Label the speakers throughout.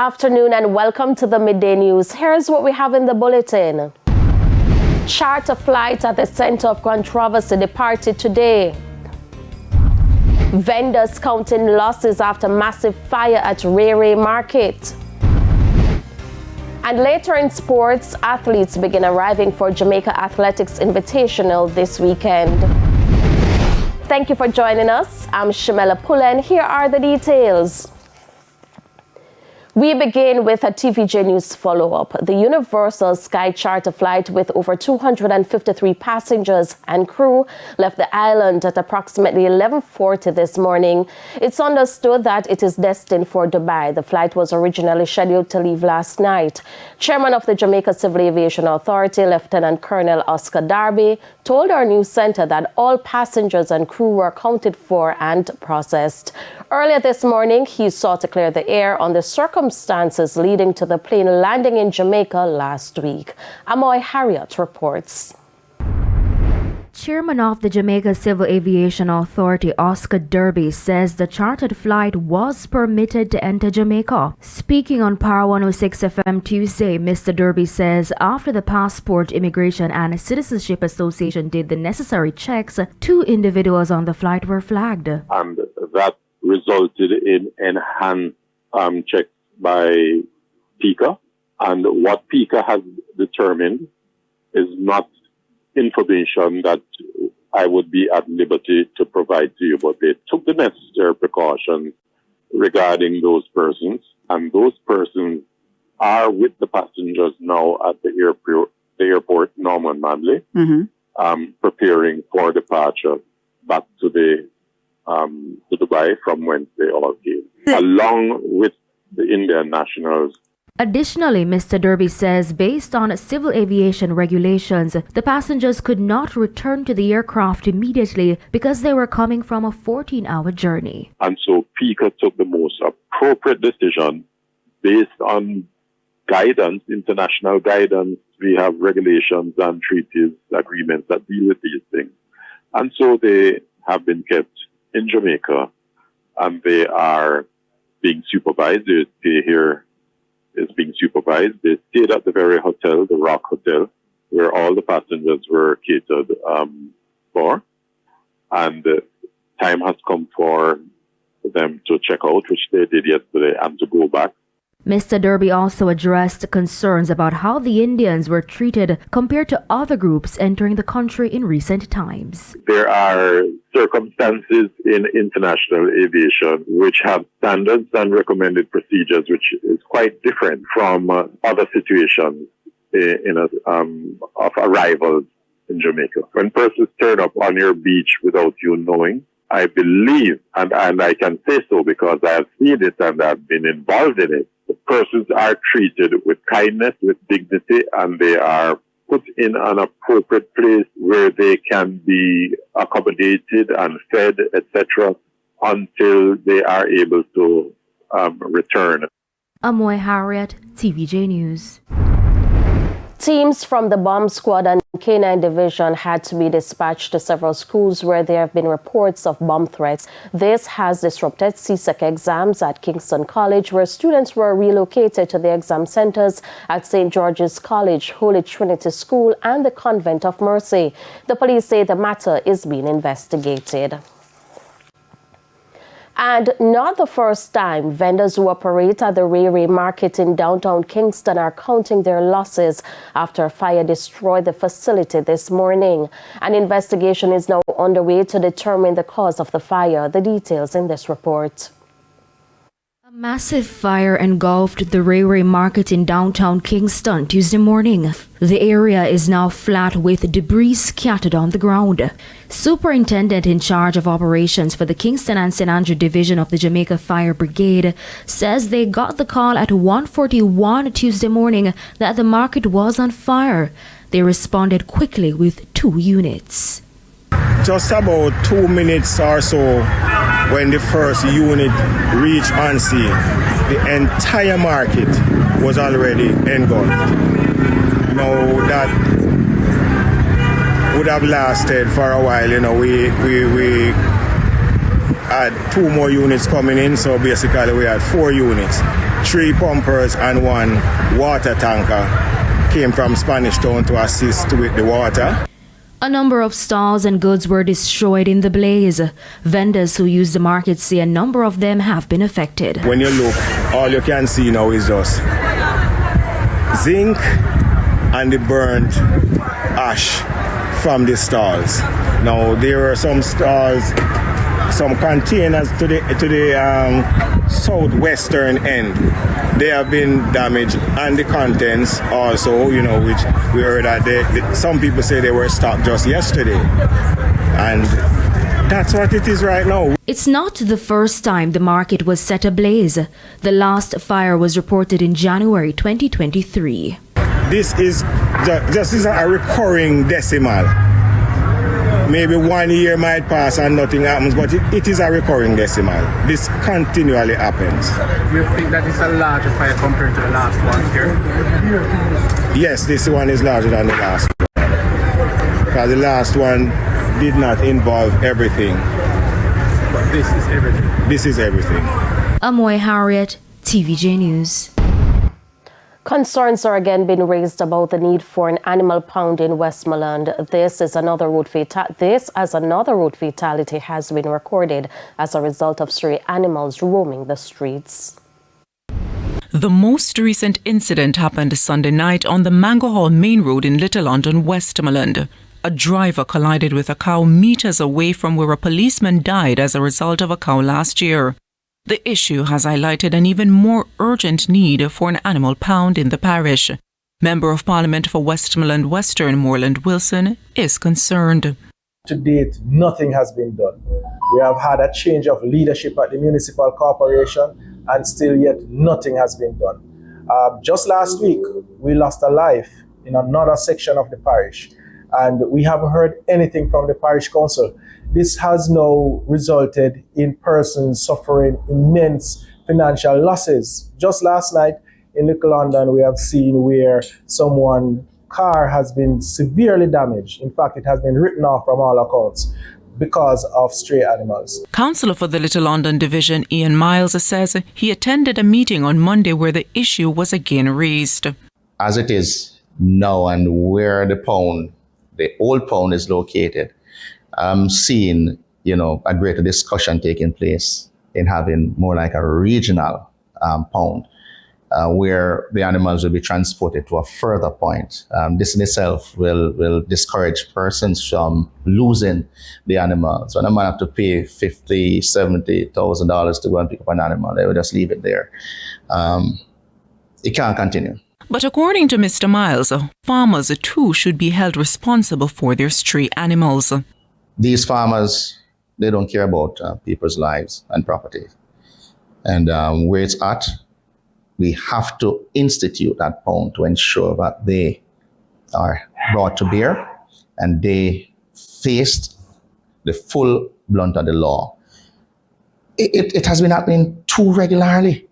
Speaker 1: afternoon and welcome to the Midday News. Here's what we have in the bulletin. Charter flight at the center of controversy departed today. Vendors counting losses after massive fire at Reggae Market. And later in sports, athletes begin arriving for Jamaica Athletics Invitational this weekend. Thank you for joining us. I'm Shamela Pullen. Here are the details. We begin with a TVJ News follow-up. The Universal Sky charter flight with over 253 passengers and crew left the island at approximately 11:40 this morning. It's understood that it is destined for Dubai. The flight was originally scheduled to leave last night. Chairman of the Jamaica Civil Aviation Authority, Lieutenant Colonel Oscar Darby, told our news center that all passengers and crew were accounted for and processed. Earlier this morning, he sought to clear the air on the circumstances leading to the plane landing in Jamaica last week. Amoy Harriet reports.
Speaker 2: Chairman of the Jamaica Civil Aviation Authority, Oscar Derby, says the chartered flight was permitted to enter Jamaica. Speaking on Power 106 FM Tuesday, Mr. Derby says after the Passport, Immigration and Citizenship Association did the necessary checks, 2 individuals on the flight were flagged.
Speaker 3: And that resulted in enhanced checks by PICA. And what PICA has determined is not information that I would be at liberty to provide to you, but they took the necessary precautions regarding those persons, and those persons are with the passengers now at the airport Norman Manley, preparing for departure back to Dubai from whence they all came, along with the Indian nationals.
Speaker 2: Additionally, Mr. Derby says based on civil aviation regulations, the passengers could not return to the aircraft immediately because they were coming from a 14-hour journey.
Speaker 3: And so PICA took the most appropriate decision based on guidance, international guidance. We have regulations and treaties, agreements that deal with these things. And so they have been kept in Jamaica and they are being supervised. They stay here is being supervised. They stayed at the very hotel, the Rock Hotel, where all the passengers were catered for. And time has come for them to check out, which they did yesterday, and to go back.
Speaker 2: Mr. Derby also addressed concerns about how the Indians were treated compared to other groups entering the country in recent times.
Speaker 3: There are circumstances in international aviation which have standards and recommended procedures which is quite different from other situations of arrivals in Jamaica. When persons turn up on your beach without you knowing, I believe, and I can say so because I have seen it and I've been involved in it, the persons are treated with kindness, with dignity, and they are put in an appropriate place where they can be accommodated and fed, etc., until they are able to return.
Speaker 2: Amoy Harriet, TVJ News.
Speaker 1: Teams from the bomb squad and K9 division had to be dispatched to several schools where there have been reports of bomb threats. This has disrupted CSEC exams at Kingston College, where students were relocated to the exam centers at St. George's College, Holy Trinity School, and the Convent of Mercy. The police say the matter is being investigated. And not the first time, vendors who operate at the Reggae Market in downtown Kingston are counting their losses after a fire destroyed the facility this morning. An investigation is now underway to determine the cause of the fire. The details in this report.
Speaker 2: A massive fire engulfed the Reggae Market in downtown Kingston Tuesday morning. The area is now flat with debris scattered on the ground. Superintendent in charge of operations for the Kingston and St. Andrew Division of the Jamaica Fire Brigade says they got the call at 1:41 Tuesday morning that the market was on fire. They responded quickly with 2 units.
Speaker 4: Just about 2 minutes or so when the first unit reached on scene, the entire market was already engulfed. Now that would have lasted for a while, we had 2 more units coming in, so basically we had 4 units. 3 pumpers and 1 water tanker came from Spanish Town to assist with the water.
Speaker 2: A number of stalls and goods were destroyed in the blaze. Vendors who use the market say a number of them have been affected.
Speaker 4: When you look, all you can see now is just zinc and the burnt ash from the stalls. Now there are some stalls, some containers to the southwestern end. They have been damaged, and the contents also, which we heard that some people say they were stocked just yesterday, and that's what it is right now.
Speaker 2: It's not the first time the market was set ablaze. The last fire was reported in January 2023.
Speaker 4: This is a recurring decimal. Maybe 1 year might pass and nothing happens, but it is a recurring decimal. This continually happens.
Speaker 5: Do you think that it's a larger fire compared to the last one here?
Speaker 4: Yes, this one is larger than the last one. Because the last one did not involve everything.
Speaker 5: But this is everything.
Speaker 4: This is everything.
Speaker 2: Amoy Harriet, TVJ News.
Speaker 1: Concerns are again being raised about the need for an animal pound in Westmoreland. This as another road fatality has been recorded as a result of stray animals roaming the streets.
Speaker 6: The most recent incident happened Sunday night on the Mango Hall Main Road in Little London, Westmoreland. A driver collided with a cow meters away from where a policeman died as a result of a cow last year. The issue has highlighted an even more urgent need for an animal pound in the parish. Member of Parliament for Westmoreland Western, Moreland Wilson, is concerned.
Speaker 7: To date, nothing has been done. We have had a change of leadership at the municipal corporation, and still yet nothing has been done. Just last week, we lost a life in another section of the parish, and we haven't heard anything from the parish council. This has now resulted in persons suffering immense financial losses. Just last night in Little London, we have seen where someone's car has been severely damaged. In fact, it has been written off from all accounts because of stray animals.
Speaker 6: Councillor for the Little London Division, Ian Miles, says he attended a meeting on Monday where the issue was again raised.
Speaker 8: As it is now and where the old pound is located, I'm seeing, a greater discussion taking place in having more like a regional pound where the animals will be transported to a further point. This in itself will discourage persons from losing the animals. When a man have to pay $50,000, $70,000 to go and pick up an animal, they will just leave it there. It can't continue.
Speaker 6: But according to Mr. Miles, farmers too should be held responsible for their stray animals.
Speaker 8: These farmers, they don't care about people's lives and property. And where it's at, we have to institute that pound to ensure that they are brought to bear and they faced the full blunt of the law. It has been happening too regularly.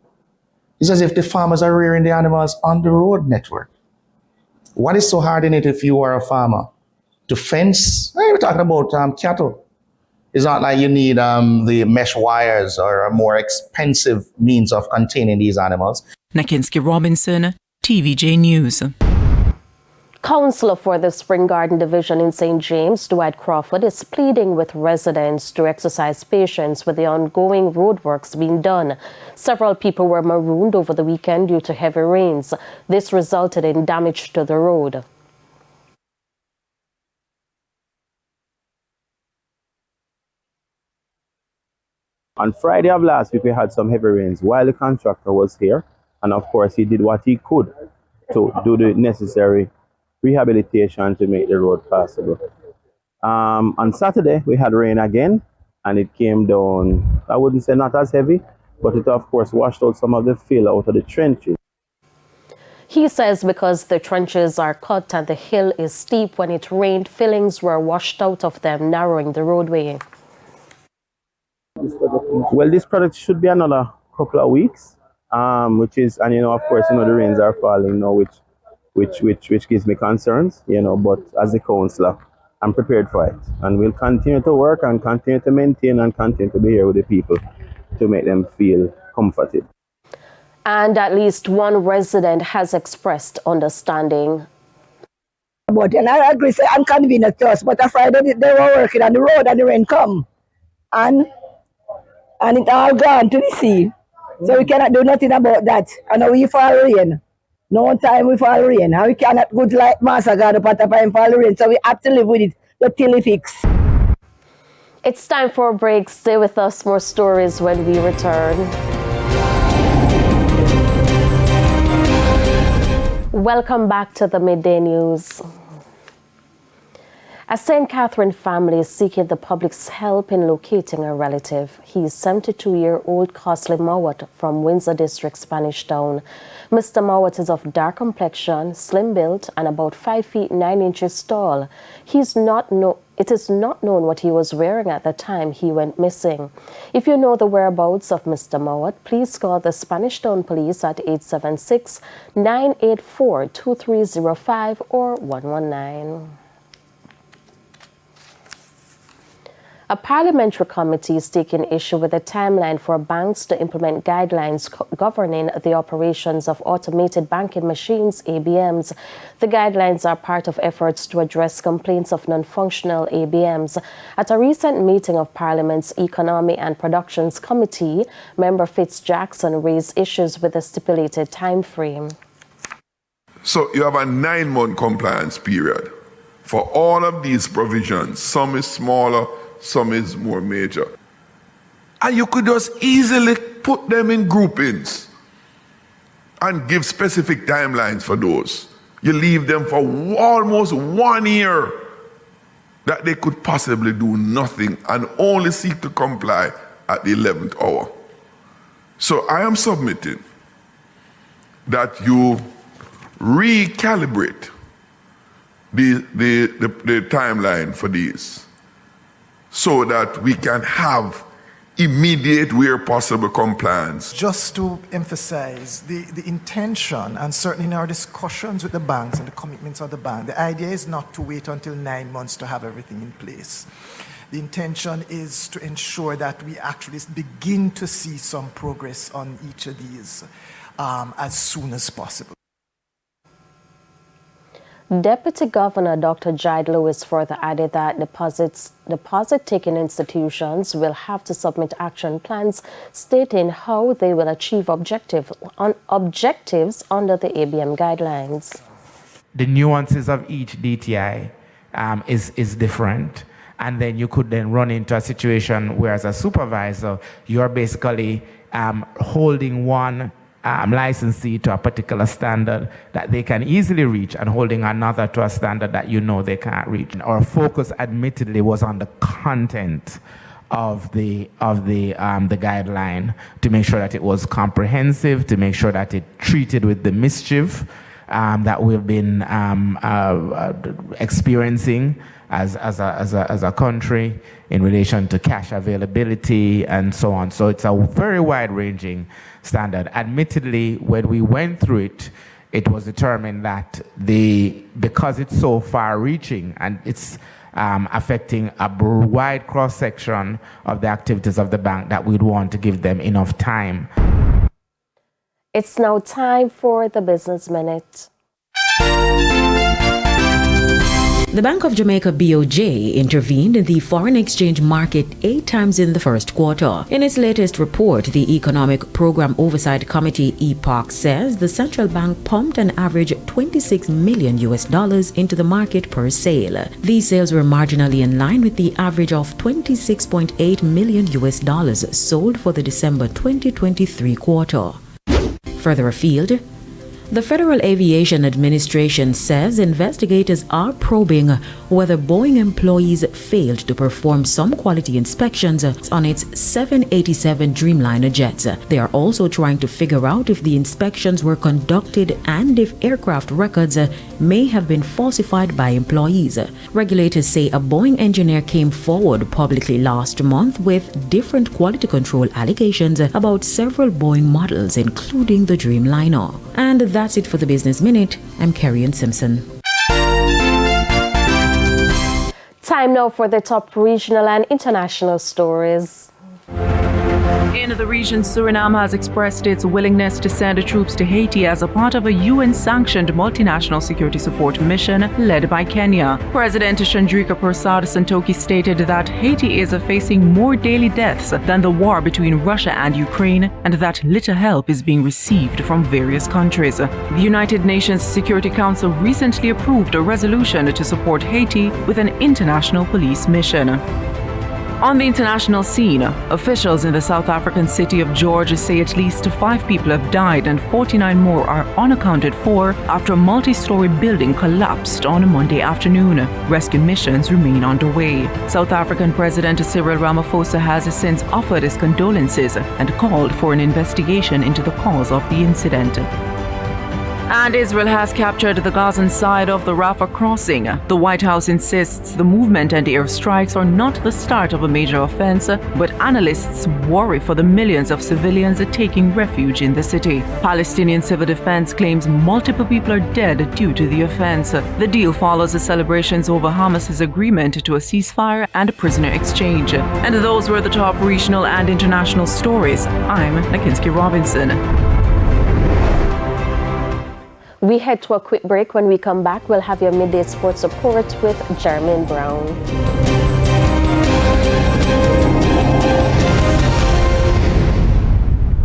Speaker 8: It's as if the farmers are rearing the animals on the road network. What is so hard in it if you are a farmer? To fence? We're talking about cattle. It's not like you need the mesh wires or a more expensive means of containing these animals.
Speaker 6: Nakinski Robinson, TVJ News.
Speaker 1: Councillor for the Spring Garden Division in St. James, Dwight Crawford, is pleading with residents to exercise patience with the ongoing roadworks being done. Several people were marooned over the weekend due to heavy rains. This resulted in damage to the road.
Speaker 9: On Friday of last week, we had some heavy rains while the contractor was here. And of course, he did what he could to do the necessary rehabilitation to make the road passable. On Saturday, we had rain again, and it came down, I wouldn't say not as heavy, but it of course washed out some of the fill out of the trenches.
Speaker 1: He says because the trenches are cut and the hill is steep, when it rained, fillings were washed out of them, narrowing the roadway.
Speaker 9: Well, this project should be another couple of weeks, which is, and of course, the rains are falling now, which gives me concerns, but as a councillor, I'm prepared for it. And we'll continue to work and continue to maintain and continue to be here with the people to make them feel comforted.
Speaker 1: And at least one resident has expressed understanding.
Speaker 10: But and I agree, say inconvenient to us, but on Friday they were working on the road and the rain come. And it all gone to the sea. So we cannot do nothing about that. And we fall rain. No time we fall rain. And we cannot go like Master God up at the time fall rain. So we have to live with it till it fix.
Speaker 1: It's time for a break. Stay with us. More stories when we return. Welcome back to the Midday News. A St. Catherine family is seeking the public's help in locating a relative. He is 72-year-old Costley Mowat from Windsor District, Spanish Town. Mr. Mowat is of dark complexion, slim-built, and about 5 feet 9 inches tall. It is not known what he was wearing at the time he went missing. If you know the whereabouts of Mr. Mowat, please call the Spanish Town Police at 876-984-2305 or 119. A parliamentary committee is taking issue with the timeline for banks to implement guidelines governing the operations of automated banking machines, ABMs. The guidelines are part of efforts to address complaints of non-functional ABMs. At a recent meeting of Parliament's Economy and Productions Committee, Member Fitz-Jackson raised issues with the stipulated time frame.
Speaker 11: So you have a 9-month compliance period for all of these provisions. Some is smaller, some is more major. And you could just easily put them in groupings and give specific timelines for those. You leave them for almost 1 year that they could possibly do nothing and only seek to comply at the 11th hour. So I am submitting that you recalibrate the timeline for these, so that we can have immediate, where possible, compliance.
Speaker 12: Just to emphasize the intention, and certainly in our discussions with the banks and the commitments of the bank, the idea is not to wait until 9 months to have everything in place. The intention is to ensure that we actually begin to see some progress on each of these as soon as possible.
Speaker 1: Deputy Governor Dr. Jide Lewis further added that deposit-taking institutions will have to submit action plans stating how they will achieve objectives under the ABM guidelines.
Speaker 13: The nuances of each DTI is different. And then you could then run into a situation where, as a supervisor, you're basically holding one licensee to a particular standard that they can easily reach and holding another to a standard that you know they can't reach. Our focus admittedly was on the content of the guideline, to make sure that it was comprehensive, to make sure that it treated with the mischief that we've been experiencing as a country in relation to cash availability and so on. So it's a very wide-ranging standard. Admittedly, when we went through it, it was determined that because it's so far-reaching and it's affecting a wide cross-section of the activities of the bank, that we'd want to give them enough time.
Speaker 1: It's now time for the Business Minute.
Speaker 2: The Bank of Jamaica BOJ intervened in the foreign exchange market 8 times in the first quarter. In its latest report, the Economic Program Oversight Committee (EPOC) says the central bank pumped an average $26 million into the market per sale. These sales were marginally in line with the average of $26.8 million sold for the December 2023 quarter. Further afield, the Federal Aviation Administration says investigators are probing whether Boeing employees failed to perform some quality inspections on its 787 Dreamliner jets. They are also trying to figure out if the inspections were conducted and if aircraft records may have been falsified by employees. Regulators say a Boeing engineer came forward publicly last month with different quality control allegations about several Boeing models, including the Dreamliner. And that's it for the Business Minute. I'm Carrie Simpson.
Speaker 1: Time now for the top regional and international stories.
Speaker 6: In the region, Suriname has expressed its willingness to send troops to Haiti as a part of a UN-sanctioned multinational security support mission led by Kenya. President Chandrika Prasad Santoki stated that Haiti is facing more daily deaths than the war between Russia and Ukraine, and that little help is being received from various countries. The United Nations Security Council recently approved a resolution to support Haiti with an international police mission. On the international scene, officials in the South African city of George say at least 5 people have died and 49 more are unaccounted for after a multi-story building collapsed on a Monday afternoon. Rescue missions remain underway. South African President Cyril Ramaphosa has since offered his condolences and called for an investigation into the cause of the incident. And Israel has captured the Gazan side of the Rafah crossing. The White House insists the movement and airstrikes are not the start of a major offense, but analysts worry for the millions of civilians taking refuge in the city. Palestinian civil defense claims multiple people are dead due to the offense. The deal follows the celebrations over Hamas's agreement to a ceasefire and prisoner exchange. And those were the top regional and international stories. I'm Nakinsky Robinson.
Speaker 1: We head to a quick break. When we come back, we'll have your midday sports report with Jermaine Brown.